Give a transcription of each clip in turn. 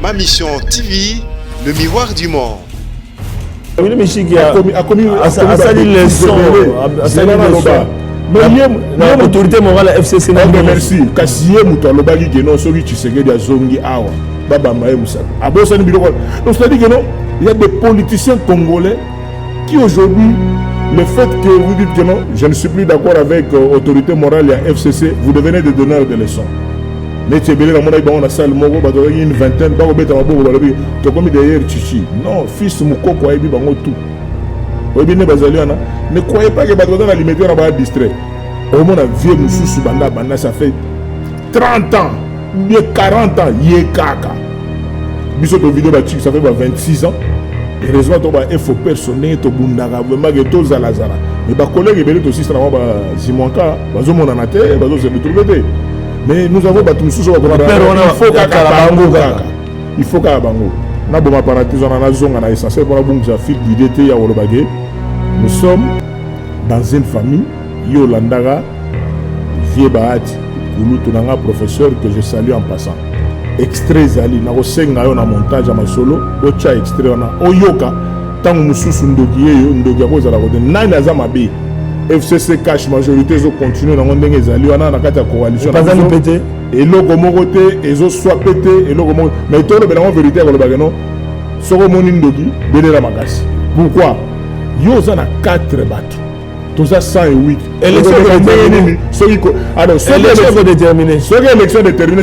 Ma Mission TV, le miroir du monde. Oui, mais qui a commis mais l'autorité morale FCC n'a pas merci. Kassié Mouta Lobagi qui non celui tu sais que des zongi awa. Baba Maé Moussa. À Bossani Biloko. Donc c'est-à-dire que non, il y a des politiciens congolais qui aujourd'hui, le fait que vous dites que non, je ne suis plus d'accord avec l'autorité morale et FCC, vous devenez des donneurs de leçons. Mais tu es bien dans la salle, une vingtaine, tu as commis derrière Chichi. Non, fils Moukoko a ébi tout. Ne croyez pas que Badouana limité à distrait. Au moins, vieux Moussou Subanda, ça fait 30 ans, bien 40 ans, Yekaka. Biso to vidéo ça fait 26 ans. Heureusement, tu as un faux personnel, tu as un peu de Zalazara. Mais les collègues aussi, c'est un Zimonka, ils ont un athée, ils ont trouvé. Mais nous avons battu Moussou Subanda. Il faut qu'à Bango. Nous avons parenthèse, on a zone, on a essentiel pour la fil d'idée à Wolobagé. Nous sommes dans une famille, Yolandara, Vieux Bahati, Kouloutounanga, professeur que je salue en passant. Extrait Zali, na osenga yo na montage à ma solo, ocha extrait on a Oyoka, tant Moussous Ndogi a posé la route. Nani Azamabi, FCC cash majorité, ils ont continué dans mon dengue Zali, on a la carte coalition. Pas à pété. Et l'ogo moroté, ils ont soit pété, et l'ogo moroté. Mais tout le monde vérité, on le bagano, Soro Monindogi, Béné la Magas. Pourquoi? Yo zana 4 bateaux. Tout ça 108. Élection déterminée. Alors, c'est l'élection déterminée. C'est l'élection déterminée.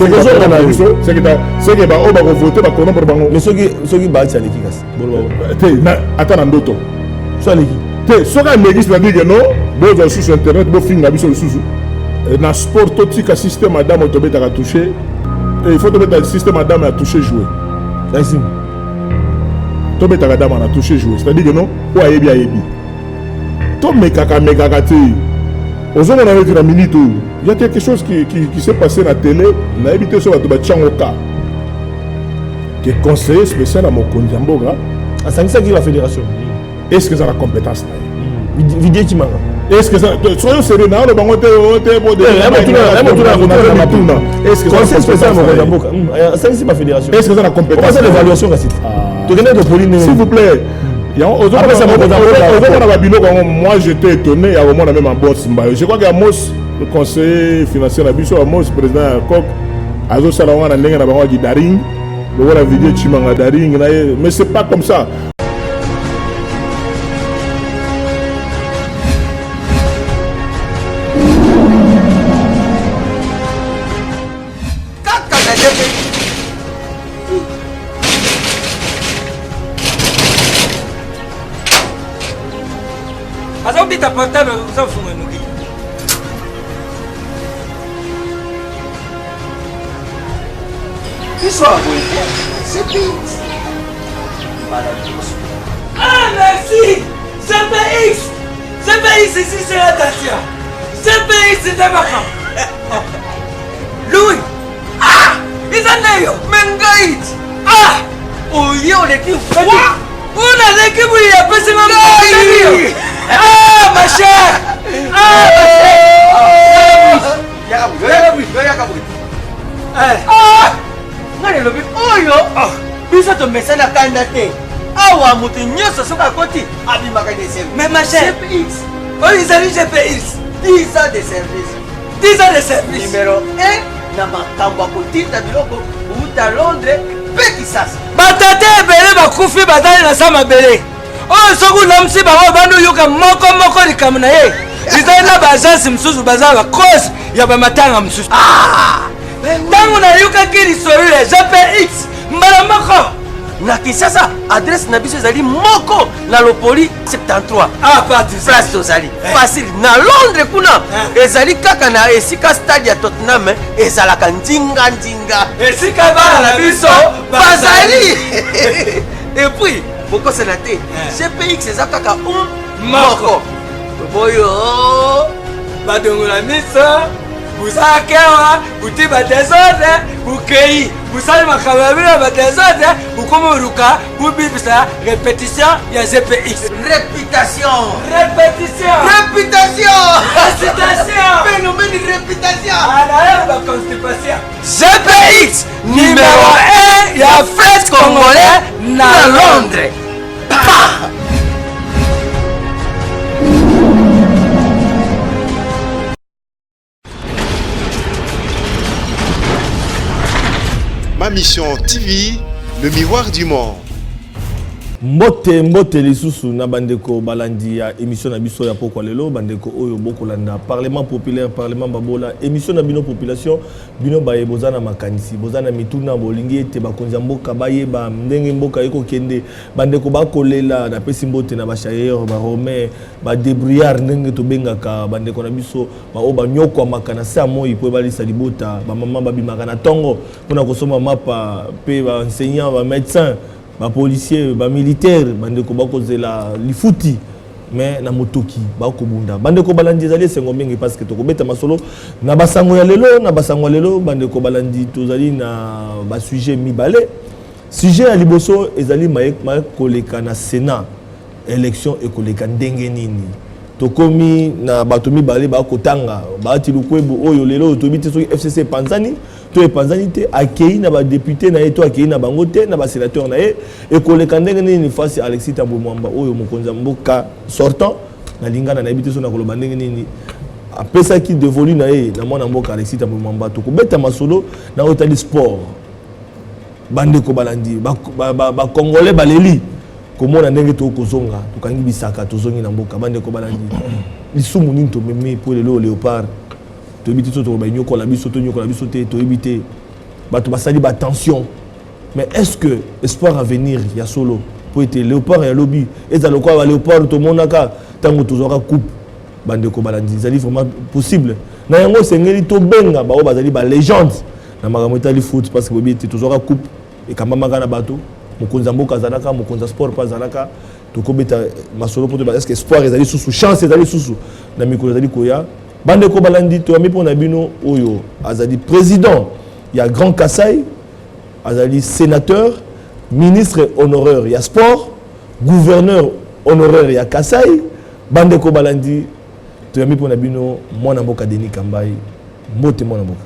C'est que on va voter pour le bango. Mais ceux qui battent c'est l'équipe. Attends ndoto. Soit l'équipe. Ceux qui négligent la dire non, bon sur internet, bon film la biso sous. Na sport totique à système madame autobet a touché. Il faut tomber dans le système madame a touché jouer. Merci. Tombe Tagadam a touché jouer. C'est-à-dire que non, ou a yebi a yebi. Tombe kaka megakati. Aux hommes on a dit la minute. Il y a quelque chose qui s'est passé à la télé. On a évité ça à Tobachangoka. Qui est conseiller spécial à Mokondi Amboga. Ah, c'est ça qui est la fédération. Est-ce que ça a la compétence là? Vidéo qui m'a. Est-ce que ça. Soyons sérieux, non, le bangote est bon. Est-ce que ça a conseil spécial à Mokondi Amboga? C'est ma fédération. Est-ce que ça a la compétence? C'est l'évaluation là. S'il vous plaît, moi j'étais étonné, il y a au moins la même en boss. Je crois qu'Amos, le conseiller financier, Amos, président Kok, Azo Salawan, a Daring, la vidéo Chimanga Daring, mais c'est pas comme ça. Azobita portable za funga nuki. Isso c'est vite. Ah merci. CPX. CPX ici c'est la Dacia. CPX c'est Dabaka. Louis. Ah, Isaneyo, Mengaït. Ah, oh yo les qui fait. On a l'équipe où il y a pas ce moment. Ah ma chère. Ah ma chère. Oyo. Bisa to mesana kanda te. Awa mutu nyoso soka koti abimaka de service. Mais ma chère. CPX. Oh ils allaient CPX. 10 ans de service. 10 ans de service. Numéro 1 na makambo kotita biloko uta Londres petit sas. Batate ebele bakufi bazali na sama bele. Oh soku namsi bango bandu yuka moko likamu na ye. Izali na bazasi msusu bazala cause ya bamatanga msusu. Ah! Tangu na yuka kiri sorule JPX mbala moko. Na Kinshasa adresse na biso ezali moko na Lopoli 73. Ah parti place tozali. Facile na Londres kuna ezali kaka na esika stade ya Tottenham ezalaka ndinga. Esika bana na biso bazali. Et puis pourquoi c'est la tête? CPX eza kaka moko. Boyo badongo la misa. Vous avez un désordre, vous cueillez, vous avez un désordre, vous communiquez, vous vivez ça, répétition, il y a GPX. Répétition. Phénomène de répétition. Ah, la constipation. GPX numéro 1 il y a fête congolais à Londres. Ma mission TV, le miroir du monde. Mbote lisusu na bandeko balandi ya émission na biso ya pokwa lelo bandeko oyo bokolanda parlement populaire parlement babola émission na bino population bino baye bozana makanisi bozana mituna bolingi ete bakonza mboka baye ba ndenge mboka eko kende bandeko bakolela na pesi mbote na bachayer ba romain ba débrouillard ndenge to bengaka bandeko na biso ba oba nyoko makana sa moi po balisa libota ba mama babimaka na tongo pona kosoma mapa pe ba enseignant ba médecin ba policier ba militaire bandeko bakozela lifuti mais na motoki bakobunda bandeko balandi ezali sengo mingi parce que tokobeta masolo na basango ya lelo bandeko balandi tozali na ba sujet mibale sujet ya liboso ezali maek koleka na Sénat élection ekoleka ndenge nini tokomi na bato mibale bakotanga baati lukwebo oyo lelo tobiti soki FCC Panzani to epanzani te akei na ba député na eto akei na bango te na ba sénateur na e ekoleka ndenge nini face Alexis Thambwe Mwamba oyo mokonza mboka sortant na lingana na ebite so na koloba ndenge nini apesa ki devolu na e na mwana mboka Alexis Thambwe Mwamba to kobeta masolo na otali sport bandeko balandi ba congolais baleli komona ndenge to kozonga tokangi bisaka tozongi na mboka bandeko balandi lisumu nini to meme pour le léopard to ebiti to ba nyoko la biso to nyoko la biso te to ebité bato basali ba tension mais est-ce que espoir à venir ya solo pour être léopard ya lobby ezalo kwa ba léopard to monaka tango tozora coupe bandeko balandi zali vraiment possible na yango sengeli to benga ba o bazali ba légende na makambo etali foot parce que bobi te tozora coupe et kamba na bato mokonza mboka zanaka mokonza sport pas zanaka to kobeta masolo pour est-ce que espoir ezali sous chance ezali sous na mikolo ezali koya bandeko balandi to ami pona bino oyo azali président ya Grand Kassai azali sénateur ministre honoraire ya sport gouverneur honoraire ya Kassai bandeko balandi to ami pona bino mwana mboka Denis Kambai mbote mwana mboka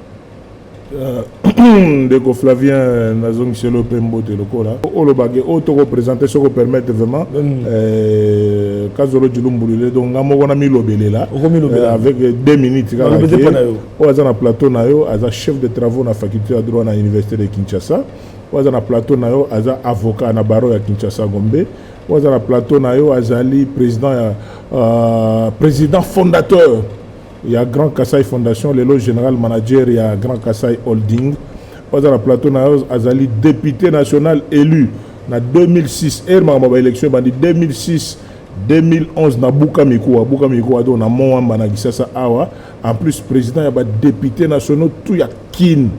Ndeko Flavien Nazong Chelo Pembote lokola olobage auto représenter ce qu'on permet vraiment Kazolo Djulumbulile donc ngamoko na milobelela avec 2 minutes on a un plateau na yo as chef de travaux na faculté de droit na université de Kinshasa on a un plateau na yo as avocat na barreau ya Kinshasa Gombe on a un plateau na yo azali président fondateur. Il y a Grand Kassai Fondation, le lot général manager, il y a Grand Kassai Holding. On a plateau Azali, député national élu en 2006. Élection, 2006, 2011, na Bukamiko, na Moamba, na Gisasa Awa. En plus, président, il y a député national, tout y a Kin.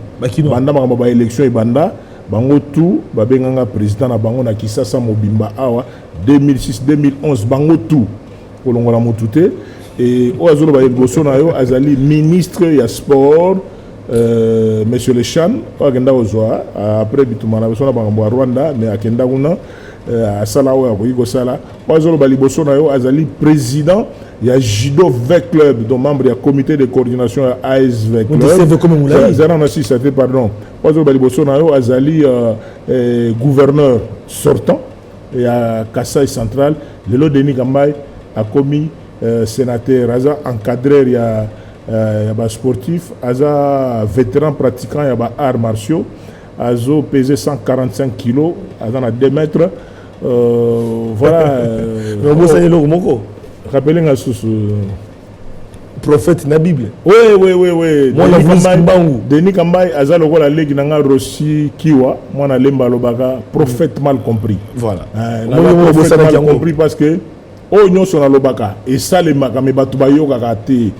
Banda, ma élection, et Banda. Bango tout, Babenganga président, na Bango, na Kisasa Mobimba Awa. 2006, 2011, Bango tout. Kolongola Motute. Et Oazolo Bolsonaro azali ministre ya sport monsieur le Chan agenda ozoa après bitumana Bolsonaro bango Rwanda mais akenda kuna asala oya ko sala Oazolo Bolsonaro azali président ya judo VEC club donc membre ya comité de coordination ya ASV club zana na si c'était pardon Oazolo Bolsonaro azali gouverneur sortant ya Kassai central le Denis Kambai a commis sénateur, aza encadreur, il y a sportif, aza vétéran pratiquant, il y a arts martiaux, azo pesé 145 kilos, aza 2 mètres. Voilà. Rappelez-moi sous prophète na Bible. Oui. Denis Kambai aza lokola legi nanga Rossi Kiwa, moi na lemba lobaka prophète mal compris. Voilà. Prophète mal compris parce que oh nyonso na lobaka et ça les makame batu bayoka kate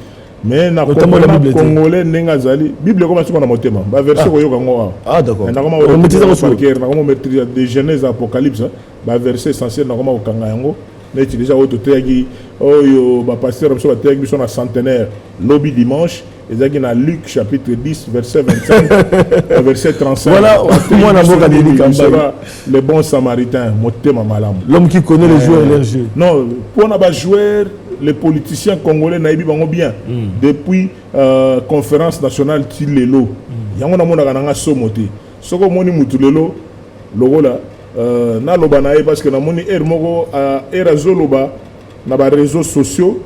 mais na congolais nenga zali bible comme ça na motema ba verset ko yoka ngo d'accord na koma on maîtrise ko parker na koma maîtrise de Genèse Apocalypse ba verset essentiel na koma okanga yango na utiliser auto tegi oyo ba pasteur so tegi biso na centenaire lobby dimanche ezaki na Luc chapitre 10 verset 25 verset 35 voilà moi na boka Denis Kambai le bon samaritain motema malamu l'homme qui connaît les joueurs et leurs jeux non pour na ba joueur les politiciens congolais na yebi bango bien depuis conférence nationale ti lelo yango na mona kana nga somote soko moni mutu lelo logola na loba na parce que na moni moko azoloba na ba réseaux sociaux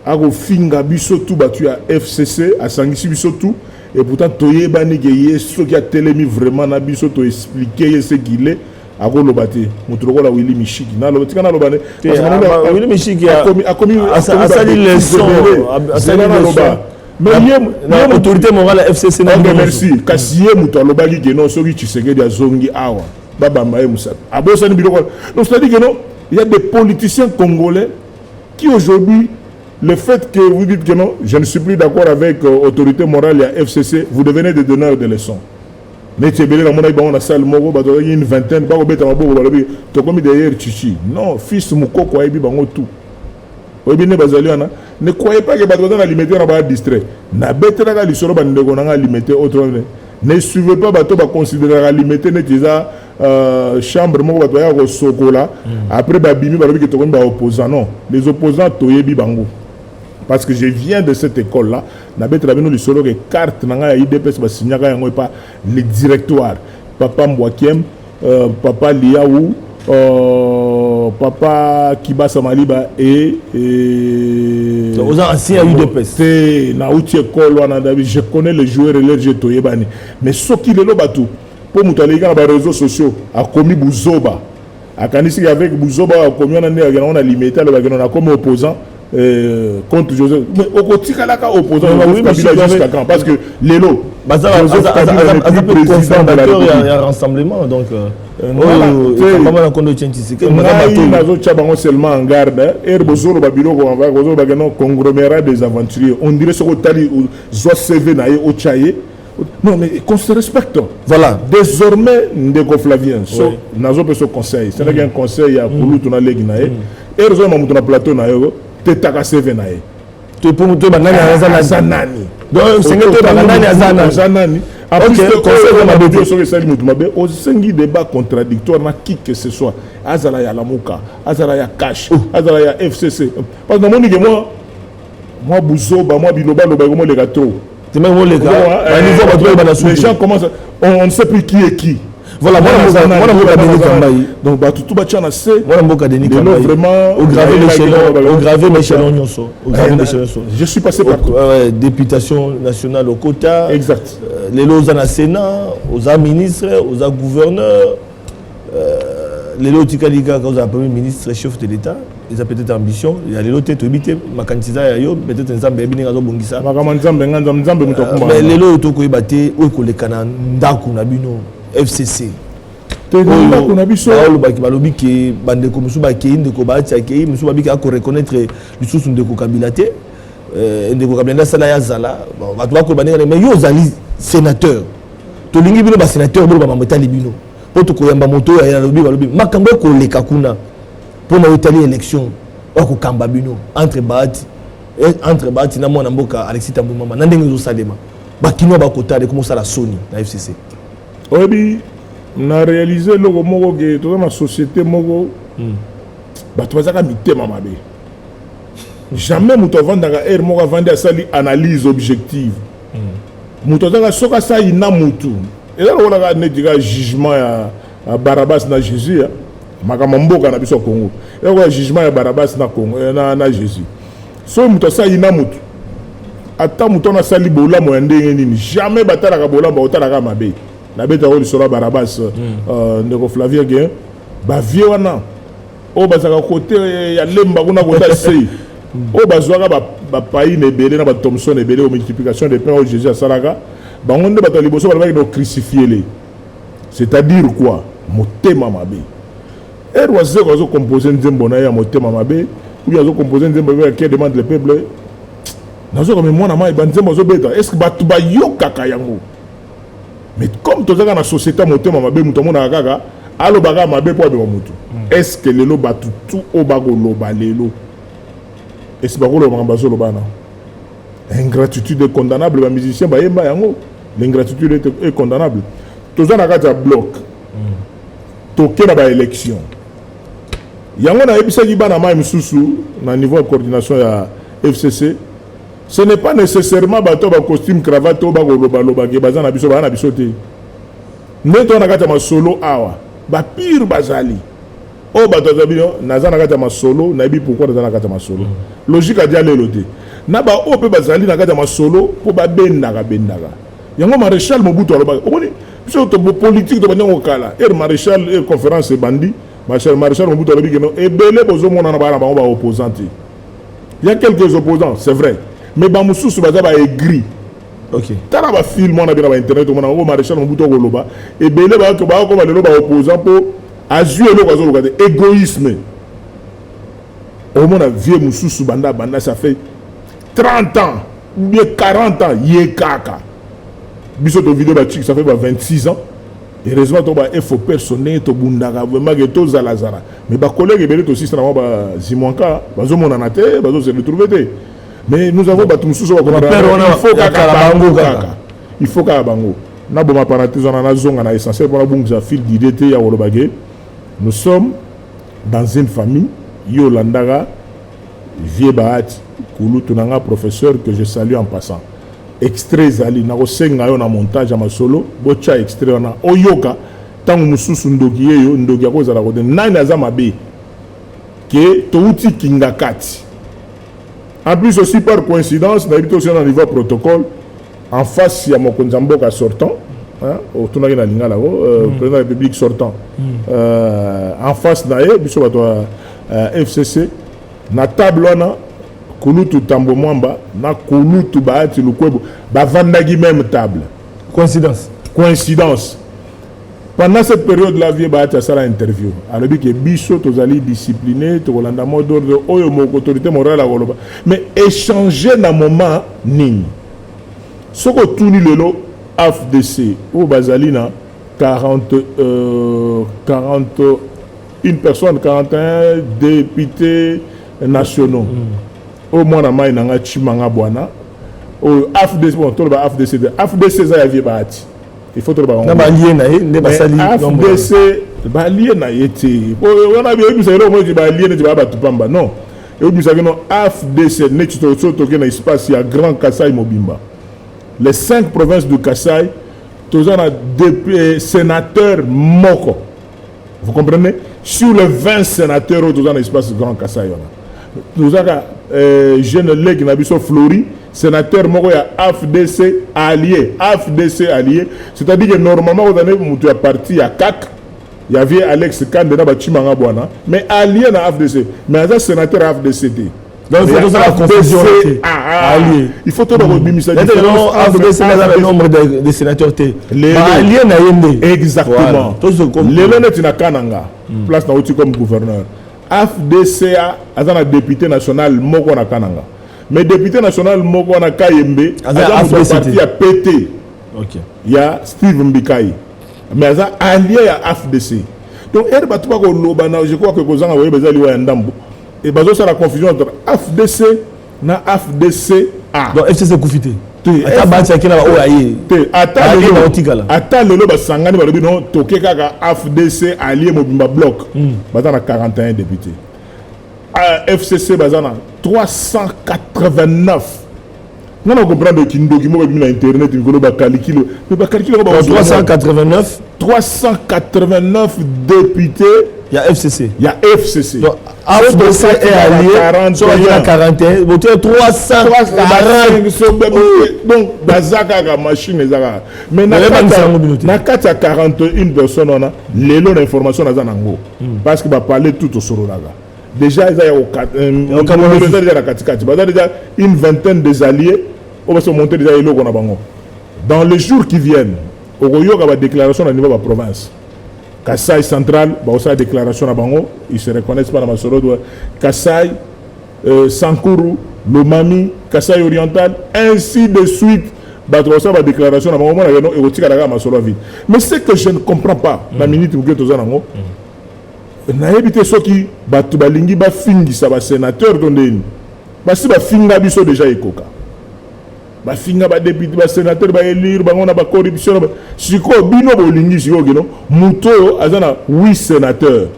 ako finga biso tout batu à FCC a sangisi biso tout et pourtant toyebani ke yeso qui a télémi vraiment na biso to expliquer ce qu'il est ako lobate mutu lokola Willy Michiki na loba tika na lobane Willy Michiki a commis mais il autorité morale FCC na merci kasi ye mutu alobaki ke non soki Tshisekedi azongi awa babamba ye musa abosani biloko donc c'est-à-dire que non il y a des politiciens congolais qui aujourd'hui le fait que vous dites que non je ne suis plus d'accord avec autorité morale et FCC vous devenez des donneurs de leçons mais tu es belé dans mon aïe on a salle moko bah il y a une vingtaine bah on bête en beau bah tu comme derrière Chichi non fils mukoko aïe bango tout oui bien bazaliana ne croyez pas que bah on a limité on va distrait na bête là les solo bah on a limité autrement ne suivez pas bah tu vas considérer limité ne déjà chambre moko bah tu vas sokola après bah bimi bah que tu comme bah opposant non les opposants toyebi bango parce que je viens de cette école là na bête là nous les solo que carte nanga IDPS bah signaka yango pas le directoire papa Mbwakiem papa Liaou papa Kibasa Maliba et aux anciens UDPS na outil école wana je connais les joueurs et leurs jeux toyebani mais ce qui le batu pour mutalika na réseaux sociaux a commis Buzoba a kanisi avec Buzoba a commis on a limité le bagano na comme opposant contre Joseph mais au quotidien là opposant jusqu'à quand parce que Lelo président de la rassemblement donc voilà seulement en garde Bozolo Babilo conglomérat des aventuriers on dirait ce que tali CV na au Tchaye non mais qu'on se respecte voilà désormais Ndeko Flavien nazo pe ce conseil c'est là un conseil à Koulou tona legi na et rezo mamuto na plateau na yo tetaka CV na ye to pour muto banani azanani donc c'est que banani azanani en plus le conseil na bedio so que sali mutu mabe au sengi débat contradictoire na qui que ce soit azala ya lamuka azala ya cash azala ya FCC parce que moni que moi Buzoba moi biloba loba comme les gâteaux c'est même les gars les gens commencent on ne sait plus qui est qui voilà moi donc bah tout bâti na c'est moi mboka Denis Kambayi vraiment au gravé l'échelon nyonso je suis passé par députation nationale au quota exact les loza na Sénat aux ministres aux gouverneurs les lotikalika aux premier ministre chef de l'état ils ont peut-être ambition il y a les lots tête habité makantiza ya yo peut-être nzambe ebini ngazo bongisa nzambe mutakumba mais les lots to ko ibate o ko lekana ndaku na bino FCC ndaku na biso balobi ke bande ko musu ba ke ndeko ba tia ke musu ba bika ko reconnaître lisusu ndeko kabilate ndeko kabila sala ya zala ba to ko banenga mais yo zali sénateur to lingi bino ba sénateur bo ba mamotali bino po to ko yamba moto ya balobi makambo ko leka kuna pour na Italie élection ko kamba bino entre Bahati na mwana mboka Alexis Tambou mama na ndenge zo salema ba kino ba kota de comment ça la Sony na FCC obi na réaliser logo moko ke to na société moko ba to bazaka mitema mabe jamais muto vandaka moko vendre sali analyse objective muto zaka soka sa ina mutu et là on a un jugement ya Barabas na Jésus makama mboka na biso Congo et on jugement ya Barabas na Congo na Jésus so muto sa ina mutu ata muto na sali bola mo ndenge nini jamais batala ka bola ba otala ka mabe na beta ko lisora Barabas ndeko Flavien Guin ba vie wana o bazaka côté ya lemba kuna kota sei o bazwaka ba pays nebele na ba Thomson nebele au multiplication des pains au Jésus salaka bango nde bato liboso ba no crucifier les c'est-à-dire quoi motema mabe oise ko zo composer nzembo na ya motema mabe ou ya zo composer nzembo ya qui demande le peuple nazo comme moi na mai banzembo zo beta est-ce que batu ba yokaka yango mais comme tozaka na société motema mabe muto mona kaka alo baga mabe po de mutu est-ce que lelo batu tout o bago loba lelo est-ce bago lo mamba zo loba na ingratitude est condamnable ba musicien ba yemba yango l'ingratitude est condamnable tozana kata bloc tokena ba élection yango na ebisaki bana mai msusu na niveau de coordination ya FCC ce n'est pas nécessairement bato ba costume cravate ou ba loba ke bazana biso ba na biso te nde to na kati ya masolo awa ba pire bazali o bato zabino naza na kati ya masolo na yebi pourquoi naza na kati ya masolo logique adia lelo te na ba o pe bazali na kati ya masolo po babendaka yango maréchal Mobutu aloba omoni biso to politique to banyango kala maréchal conférence bandi maréchal Mobutu alobi que non ebele bozomona na bana bango ba opposant. Il y a quelques opposants, c'est vrai. Mais Bamoussou se basa ba aigri. OK. Tala ba film on a bien internet on a au maréchal Mobutu Goloba et belé ba ko ba ko ba le ba opposant pour azuer le kwazo lokade égoïsme. Au monde a vieux Moussou banda ça fait 30 ans, bien 40 ans yekaka. Biso to vidéo ba ça fait 26 ans. Heureusement to ba info personnel to bundaka vraiment que to zalazara. Mais ba collègue belé aussi ça na ba zimonka bazo monana te bazo se retrouver te. Mais nous avons battu Moussou il faut qu'à bango. Na boma parenthèse on a zonga na essentiel pour la bunga fil d'idée ya wolobage. Nous sommes dans une famille Yolandaga vieux baati kulu tunanga professeur que je salue en passant. Extrait zali na kosenga yo na montage ya masolo bocha extrait na oyoka tangu Moussou ndoki yeyo ndoki ya kozala ko de nani azama be ke touti kingakati. En plus aussi par coïncidence, on a été aussi dans le niveau protocole en face il y a mon Konzamboka sortant, au tournoi de la Liga là-haut, président de la République sortant. En face d'ailleurs, biso bato FCC, na table là, Kulutu Tambo Mwamba, na Kulutu Baati Lukwebo, bavandagi même table. Coïncidence. Pendant cette période, la vie a fait une interview. Alors, il y a biso, tozali discipliné, tozolanda mot d'ordre, autorité morale, mais échanger dans le moment, ni. Ce que tout le long, AFDC, au Bazalina, 41 personnes, 41 députés nationaux. Au moins, on a un Chimanga Boana. Au AFDC, bon, tout le AFDC, AFDC, ça y a vie Bahati. Il faut trouver un allié na basali FDC allié na yeti on a bien vu ça là moi je allié ne va tout pamba non et vous savez non FDC ne tu te na espace il y a Grand Kassai Mobimba les 5 provinces de Kassai tous on a des sénateurs moko vous comprenez sur les 20 sénateurs tous on a espace Grand Kassai nous a jeune leg na biso Flori sénateur moko ya AFDC allié, c'est-à-dire que normalement vous avez un parti à CAC, il y avait Alex Kandena Bachimanga Boana, mais allié na AFDC, mais un sénateur AFDC. Donc il faut la confusion allié. Il faut tout le bimisa. AFDC a le nombre de sénateurs allié na yende. Exactement. Les lonettes na Kananga, place na outil comme gouverneur. AFDC a un député national moko na Kananga. Mais député national moko na Kayembe a parti à PT. OK. Il y a Steve Mbikai. Mais ça allié à AFDC. Donc elle va pas ko lobana, je crois que kozanga voye bezali wa ndambo. Et bazo ça la confusion entre AFDC na AFDCA. Donc FCC kufité. Ata bati akina ba oyaye. Ata lelo basangani balobi non toke kaka AFDC allié Mobimba bloc. Bazana 41 députés. FCC bazana 389. Non, on comprend que nous avons internet, nous avons calculé. 389 députés. Il y a FCC. Donc, AFDC est allié. Soit il y a 41. Vous avez 300. Donc, Bazaka, machine, mais dans 41 personnes, on a les lots d'informations dans Zanango. Parce qu'il va parler tout au Soronaga. Déjà, il y a déjà une vingtaine des alliés. On va se monter déjà les dans les jours qui viennent, il y aura une déclaration au niveau de la province. Kassai central, il y a une déclaration à Bango. Ils ne se reconnaissent pas dans ma solo. Kassai, Sankuru, Lomami, Kassai oriental, ainsi de suite. Il y a une déclaration à Bango. Mais ce que je ne comprends pas, la minute où vous êtes na évité ceux qui batu balingi ba fingi ça ba sénateur dondeni basi ba finga biso déjà ekoka ba finga ba député ba sénateur ba élire ba ngona ba corruption siko bino bolingi siko gino muto azana 8 sénateurs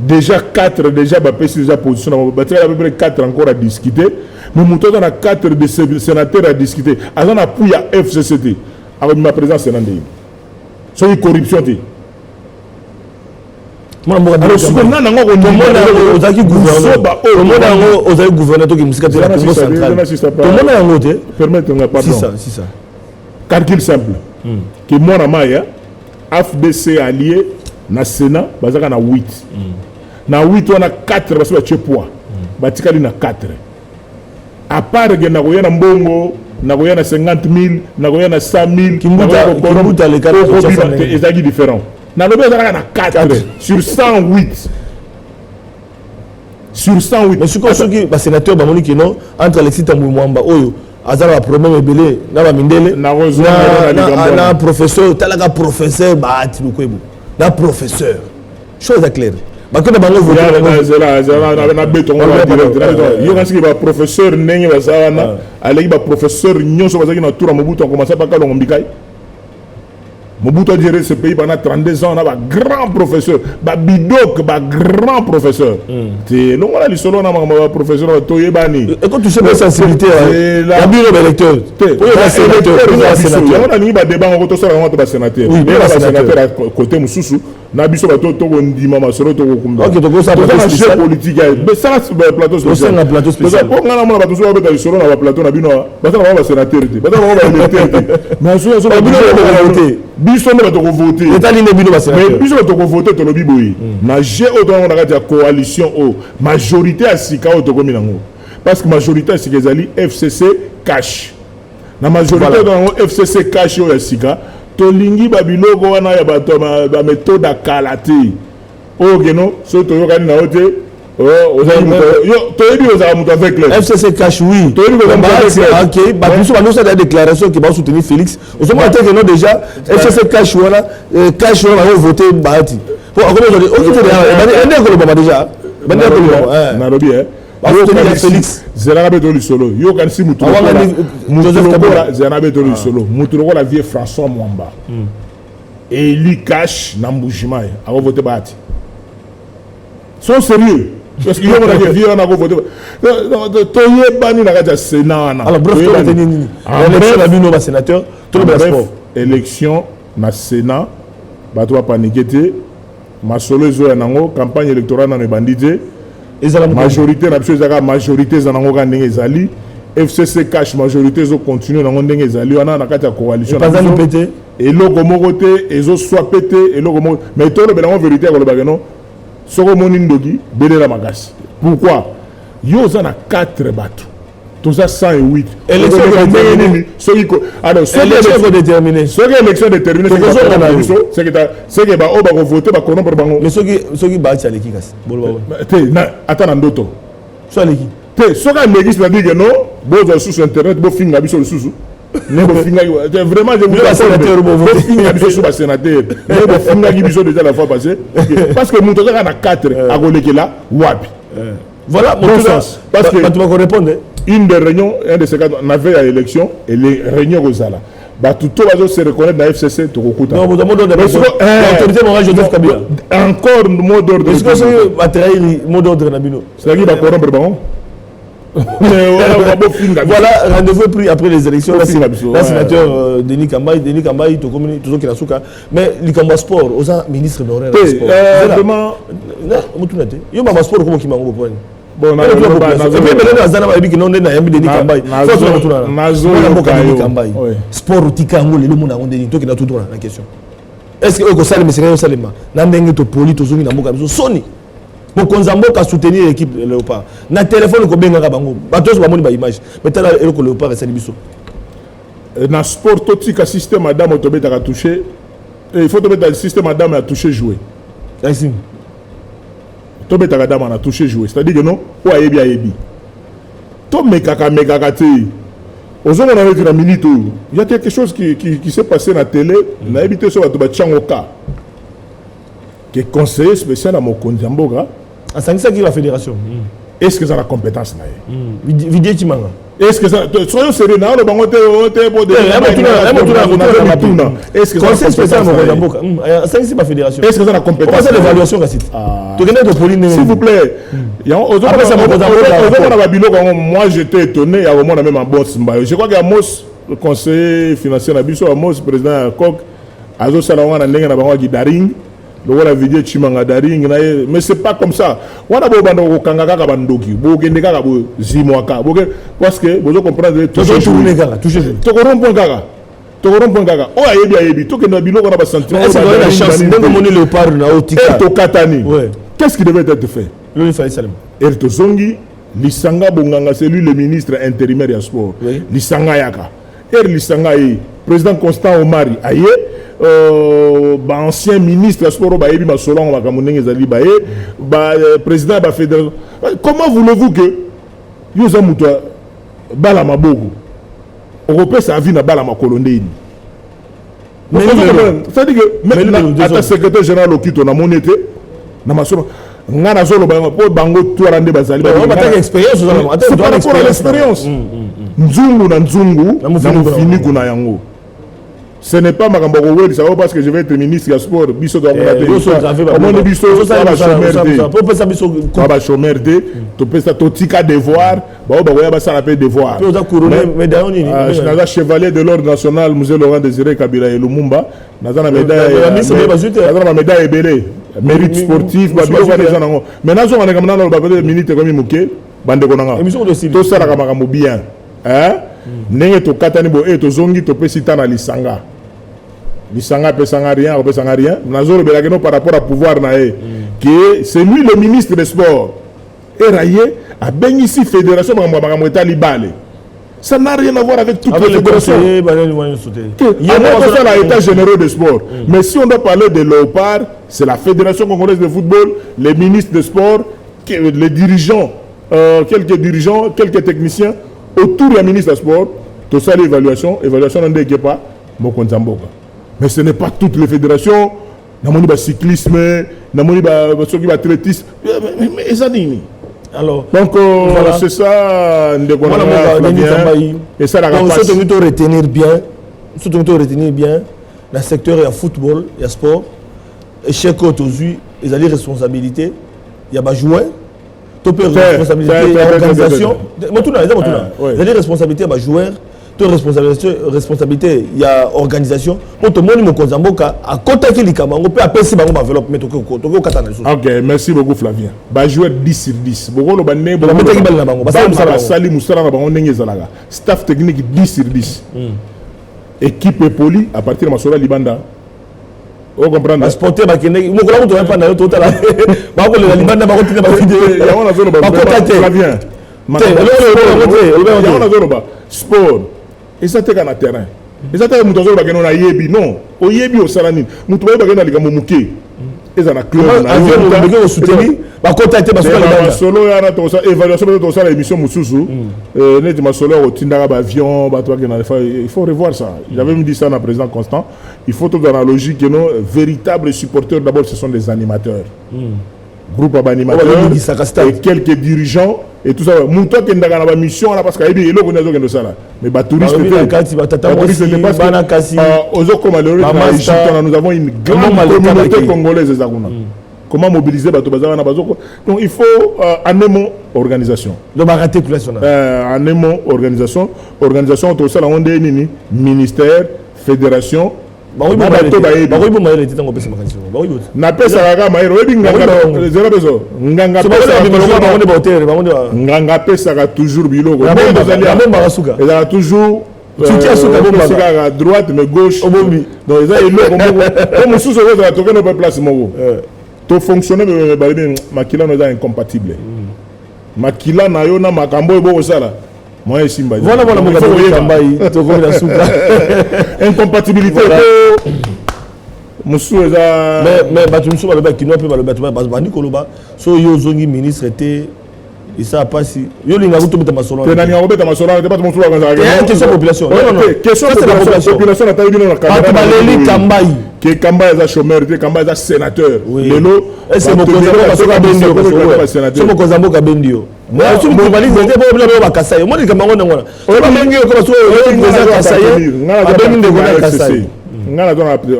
déjà 4 déjà ba pesi déjà position ba à peu près 4 encore à discuter mais muto azana 4 de sénateurs à discuter azana pouya FCCT avec ma présence sénateur soki corruption te alors sikoyo nani yango ozalaki gouverneur toki mosika te na congo central tomona yango te permettre nga pardon si ça calcul simple ke mwana maya FDC allié na Sénat bazaka na 8 na 8 wana 4 basi batie poids batikali na 4 à part que na koya na mbongo na koya na 50 000 na koya na 100 000 kimbuta le 4 ezaki différent na lobe ezaka na 4 sur 108 sur 108 mais sikoyo soki basénateur bamoni kino entre Alexis Tambwe Mwamba oyo azala ba problème ebele na ba mindele na professeur talaka professeur baati lukwebo na professeur chose claire bakona bango voter na beton yo kansi ba professeur ndenge bazana aleki ba professeur nyonso bazaki na tour à Mobutu on commence pas kalongo mbikai Mobutu a géré ce pays pendant 32 ans, on a un grand professeur, un bidok, un grand professeur. C'est non voilà l'histoire on a un professeur Toyebani. Et quand tu sais la sensibilité, la bureau d'électeur. On a mis un débat on retourne sur un sénateur. Oui, mais le sénateur à côté Moussou, na biso bato to ndima masoro to kumba. OK, donc ça plateau politique. Mais ça plateau spécial. C'est un plateau spécial. Parce que on a mon bato so ba solo na plateau na bino. Bata na sénateur. Bata na électeur. Mais so so ba voter. Biso na bato ko voter. État ligne bino ba sénateur. Mais biso bato ko voter to lobi boyi. Na G auto on a coalition o majorité à sika auto komi nango. Parce que majorité c'est ezali FCC cash. Na majorité dans FCC cash o ya sika. Tolingi babiloko wana ya bato ba méthode akalati ogeno so to yokani na ote yo toyebi oza muto avec le FCC cash oui toyebi ko ba OK ba biso ba nosa da déclaration qui va soutenir Félix osoma te que non déjà FCC cash wana va voter baati pour comment on dit on est déjà na lobi Félix Zerabe Toli solo yo kan si mutu Joseph Kabila Zerabe Toli solo mutu la vie François Mwamba et lui cache na Mbujimai a voter baati sont sérieux parce que yo mona que vie on a voter toye bani na kata Sénat na alors bref to retenir nini élection na bino ba sénateur tout le sport élection na Sénat bato ba paniquer ma solo zo nango campagne électorale na bandité majorité na biso ezaka majorité zanango ka ndenge ezali FCC cash majorité zo continue nango ndenge ezali wana na kati ya coalition na pété eloko moko te ezo soit pété eloko moko mais to le belango vérité ko le bagano soko moni ndoki belela makasi pourquoi yo za na 4 bato toza 108 élection déterminée soki alors élection déterminée soki élection déterminée c'est que ba o ba ko voter ba kono pour bango mais soki ba ti aleki kasi bolo ba te na atana ndoto so aleki te soka megi ça dit que non bozo sur internet bo finga biso susu ne bo finga vraiment je vous sénateur bo finga biso sur sénateur ne bo finga biso déjà la fois passée parce que muto ka na 4 a kolekela wapi voilà mon sens parce que tu vas répondre une des réunions, un de ces cas, on avait à l'élection et les réunions aux Zala. Bah tout va se reconnaître dans la FCC, tout le non, vous demandez l'autorité morale Joseph Kabila. Encore mot d'ordre. Est-ce que c'est matériel mot d'ordre Nabino? C'est-à-dire qu'il va corrompre bon. Voilà, rendez-vous pris après les élections. La sénateur Denis Kambaï, tout ce qui est là. Mais le combat sport, aux ministres d'horaire. Vraiment. Il y a un sport comme qui m'a envoyé. Bon, sport tikango le monde a ndeni to ki na tout droit la question est-ce que ko sale mesere salema na ndenge to poli to zongi na mboka biso soni bo konzambo ka soutenir l'équipe Léopard na téléphone ko benga bango bato ba moni ba image mais tala eloko Léopard sali biso na sport to tika système madame to beta ka toucher il faut to beta le système madame a touché jouer ainsi to beta ka dama na toucher jouer c'est-à-dire que non o ayebi to mekaka te aujourd'hui on a vu la minute il y a quelque chose qui s'est passé na télé na habité sur bato ba tchangoka qui conseiller spécial à Mokonzi Mboga à ça qui la fédération est-ce que ça a la compétence là Vidier Timanga est-ce que ça soyons sérieux na le bango te pour de est-ce que conseil spécial à Mokonzi Mboga ça c'est ma fédération est-ce que ça a la compétence comment c'est l'évaluation là tu connais de Pauline s'il vous plaît après ça moi j'étais étonné à moment même en boss je crois qu'il y a Amos le conseiller financier na biso Amos président Kok azo sala wana ndenge na bango ki daring lokola vidéo chimanga daring na ye mais c'est pas comme ça wana bo bando ko kanga kaka bandoki bo kende kaka bo zimwaka bo parce que bozo comprendre tout tourner kaka to ko rompon kaka o ayebi to kende biloko na ba sentiment est-ce que la chance ndenge moni léopard na otika to katani qu'est-ce qui devait être fait le fallait salam to zongi lisanga bonganga c'est lui le ministre intérimaire ya sport lisanga yaka lisanga yi président Constant Omari aye ancien ministre de sport bayebi masolongo makamundenge ezali baye président ba fédération. Comment voulez-vous que yoza muto bala maboko européen sa vie na bala makolondeni c'est-à-dire que même à secrétaire général okito na monete na masolo ngana zolo ba bango toarande bazali ba expérience l'expérience nzungu na mfini kuna yango. Ce n'est pas Makambo Weli, ça va parce que je vais être ministre du sport. Biso doit on biso ça va chômer de to pesa to tika devoir ba ba ba ça appelle devoir. Je suis chevalier de l'ordre national Musée Laurent Désiré Kabila et Lumumba. Naza na médaille belé mérite sportif ba bilo ba gens ngo. Maintenant on a comme na ba minute comme muké bande konanga. To sala ka makambo bien. Hein? Nenge to katani bo to zongi to pesita na lisanga pesanga rien nazoro belageno par rapport à pouvoir na que c'est lui le ministre des sports et raillé a ben ici fédération makambo etali bale ça n'a rien à voir avec toute les fédérations il y a l'état général des sports mais si on doit parler de Léopard c'est la fédération congolaise de football les ministres des sports les dirigeants quelques techniciens autour du ministre des sports tout ça l'évaluation n'en est pas Mokonzamboka. Mais ce n'est pas toutes les fédérations. Namoni ba cyclisme, namoni ba athlétisme, mais ça dit. Alors donc voilà. C'est ça et ça la rapace. Surtout retenir bien dans le secteur il y a football, il y a sport et chaque autre aujourd'hui, ils ont des responsabilités, il y a des joueurs. Tu peux responsabilité organisation. Il y a des responsabilités à joueurs. Responsabilité, il y a organisation. Pour tout le monde, à côté de l'ICAMA, on peut appeler si on développe. Ok, merci beaucoup Flavien. Bah joueur 10 sur 10. Staff technique 10 sur 10. Équipe poli à partir de Masola Libanda. Vous comprenez? Sportif, pas sport. Et ça t'es dans terrain. Et ça t'es mutuzo bageno na yebi non. O yebi o salani. Mutuzo bageno na muke. Et ça na club na yebi o soutenir. Ba contacter ba solo ya na to ça évaluation de ça l'émission mususu. Net ma solo o tindara ba avion ba to bageno il faut revoir ça. J'avais me dit ça na président Constant. Il faut tout dans la logique que nos véritables supporters d'abord ce sont des animateurs. Groupe d'animateurs et quelques dirigeants et tout ça. Mouto qui est dans la mission là parce qu'il y a des gens qui sont là. Mais les touristes nous avons une grande communauté congolaise. Comment mobiliser les gens? Donc il faut en amont organisation. En amont organisation. Organisation tout ça là on est ministère, fédération. Na pesa kaka maero ebi nganga pesa ka toujours biloko ezala toujours à droite mais gauche donc eza eloko moko mosusu okozala toke no place moko to fonctionner makila no eza incompatible makila na yo na makambo ebokosala moi simba voilà incompatibilité musu eza mais batumsu ba ba kino pe ba ba ba nikoloba so yo zongi ministre était et ça passe yo linga kuto beta masolo te nani ngobeta masolo te pas musu ba ça question population non question population na tayi na campagne baleli kambai que Kamba est chômeur, Kamba est sénateur. Lelo, c'est mon Kozambo Kabendio. Moi, je suis journaliste, je suis pas Kasaye. Moi, je suis Cameroun. On va même dire comment Kasaye.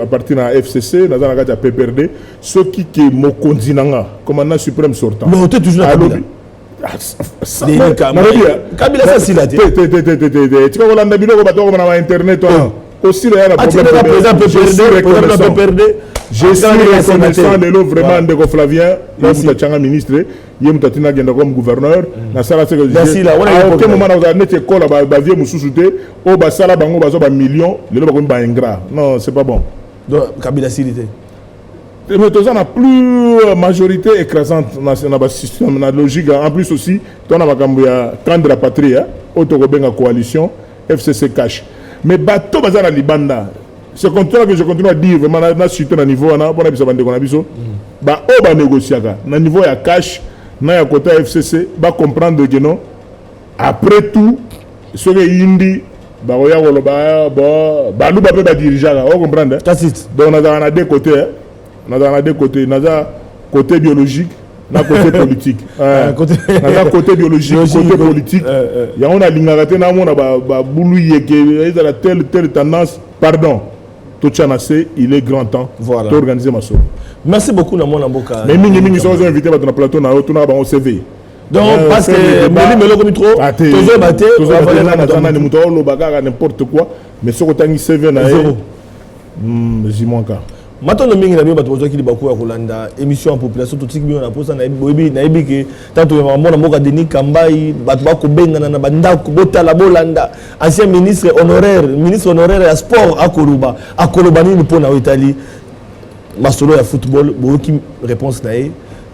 À partir de la FCC, dans la PPRD, ceux qui me condamnent, commandant suprême sortant. Mais tu es toujours là. Kabila, ça c'est là. Tu vas voir la Internet. aussi il y a un problème je suis reconnaissant de l'eau vraiment de Flavien Moutatchanga ministre il Moutatina Genda comme gouverneur na sala c'est que à aucun moment on a net école ba vieux mususuté au ba sala bango ba zo ba millions le ba ko ba ingrat non c'est pas bon donc Kabila silité mais tout ça n'a plus majorité écrasante dans le système, dans la logique. En plus aussi, on a camp de la patrie, autorobenga coalition, FCC cash. Mais bateau bazar à Libanda, c'est comme ça que je continue à dire, vraiment, on a cité à niveau, on a négocié. À niveau de cash, à côté FCC, on va comprendre que non, après tout, ce que Indi, bah, nous va diriger, on comprend. Donc, on a deux côtés. On a deux côtés, on a côté biologique, on a côté politique. On a côté biologique, côté politique. Il y a on a l'ingaraté, on a boulouillé il y a telle tendance. Pardon, tout il est grand temps d'organiser ma sauce. Merci beaucoup na mon amboka. Mais nous sommes invités dans le plateau, on a un CV. Donc parce que Melo comme trop, toujours batté, n'importe quoi, mais ce que tu as CV na zéro. J'y manque. Maintenant, nous avons besoin de beaucoup de émissions en population. Tout ce qui est en poste, Denis Kambai, ancien ministre honoraire à sport à Koluba, pour Italie, Masolo à football, qui réponse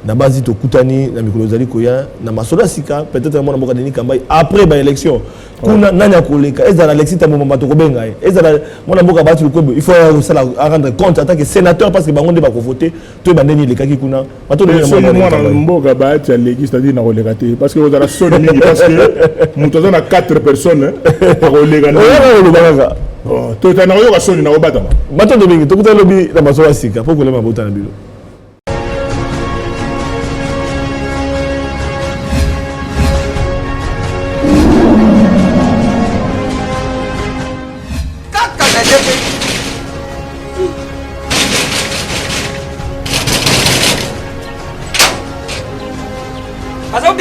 na base to kutani na mikolo zali koya na masola sika peut-être mona mboka Denis Kambai après ba élection kuna nanya koleka ezala Alexis Tambo mbato kobenga ezala mona mboka batu lukobo il faut rendre compte en tant que sénateur parce que bango nde ba ko voter to bandeni lekaki kuna bato mona mboka ba ti aleki c'est-à-dire na koleka te parce que ozala soni mingi parce que muto na 4 personnes pa koleka na to tana yo ka soni na obata bato de mingi to kuta lobi na masola sika pour kolema bota na bilo.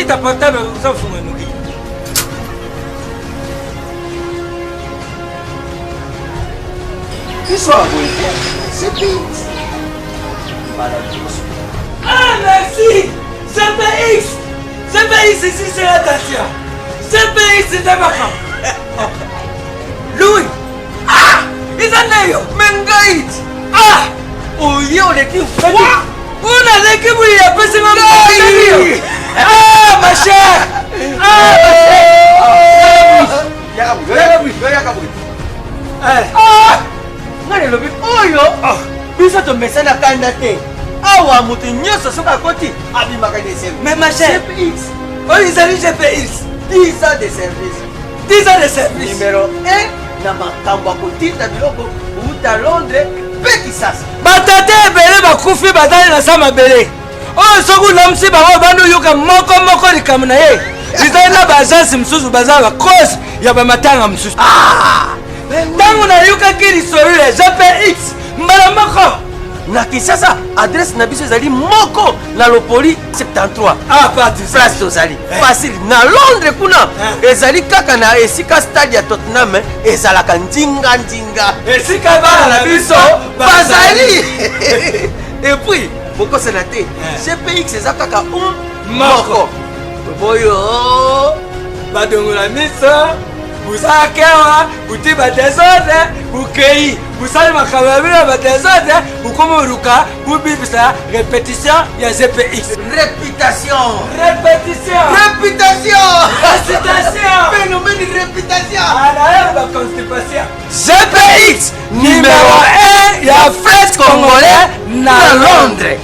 Ta portable ça faut nous dire. Qui soit c'est vite. Ah merci. CPX. CPX ici c'est la Tatia. CPX c'est ta maman. Louis. Ah, ils en ont Mengaït. Ah, oh yo les qui quoi? On a l'équipe où il y a pas seulement ah ma chère! Ah ma chère! Oyo! Bisa to mesana kanda te. Awa mutu nyoso soka koti abimaka des services. Mais ma chère, GPX. Oh ils arrivent GPX. 10 ans de service. 10 ans de service. Numéro 1 na makambo kotita biloko uta Londres peki sasa. Batate ebele bakufi badali na sama bele. Oh, soku namsi bango bandu yuka moko likamu na ye. Izali na bajansi msusu bazala cause ya bamatanga msusu. Tangu na yuka kiri sorile GPX mbala moko. Na Kinshasa adresse na biso ezali moko na Lopoli 73. Ah parti place tozali. Facile na Londres kuna ezali kaka na esika stade ya Tottenham ezalaka ndinga. Esika bana na biso bazali. Et puis pourquoi c'est naté? GPX c'est ça kaka moko. Boyo badongola misa busakewa butiba desordre bukei busali makamabila ba desordre bukomoruka bubibisa répétition ya GPX. Réputation. Phénomène de réputation. Alors la constipation. GPX numéro 1 ya fête congolais na Londres.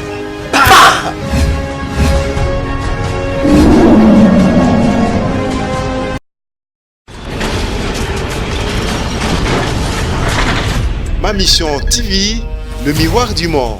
Ma mission TV, le miroir du monde.